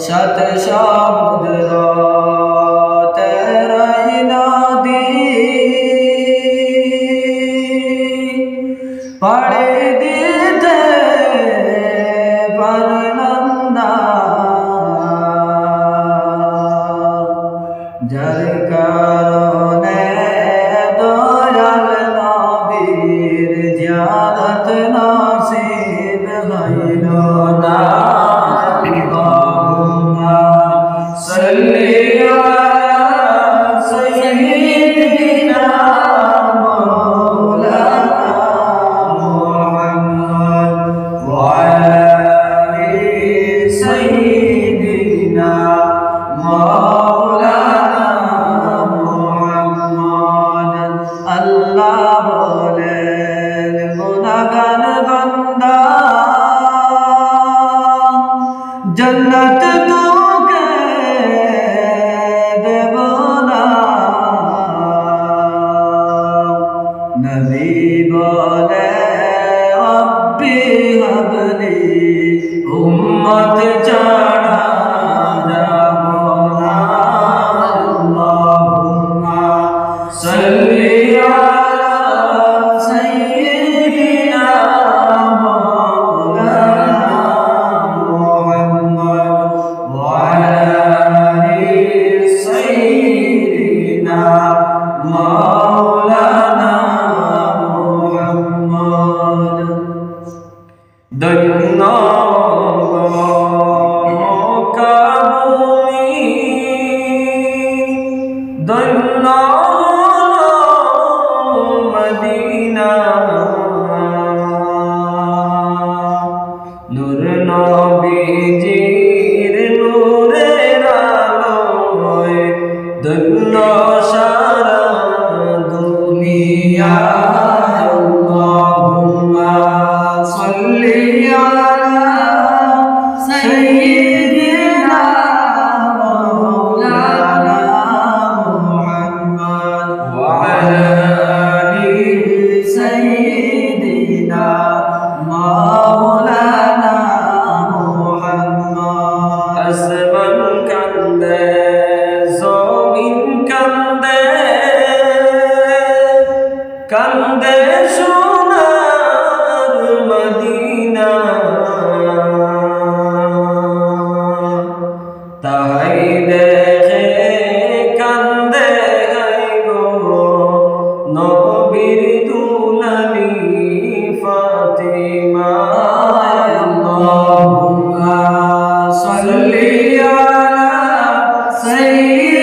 शत शब्द तेरा नदी पढ़े दिते परनंदा जर कारणे दयाल नबीर जियारत नसीब हईल ना सल्ली अला सय्यिदिना मौलाना मुहम्मद व अला आलि सय्यिदिना मौलाना मुहम्मद। अल्लाह बोलेन गुनाहगार बंदा जन्नत नबी बोले रब्बी हबली उम्मत चाड़ा जामोना अल्लाहुम्मा सल्ली अला सय्यिदिना मौलाना मुहम्मद व अला आलि सय्यिदिना मौलाना धन्य मक्का भूमि धन्य मदीना नूर नबीजीर नूरेर आलोय धन्य सारा दुनिया। আসমান কান্দে জমিন কান্দে কান্দে সোনার মদিনা তাই দেখে কান্দে গো নবীর দুলালি ফাতিমা। अल्लाहुम्मा सल्ली अला सय्यिदिना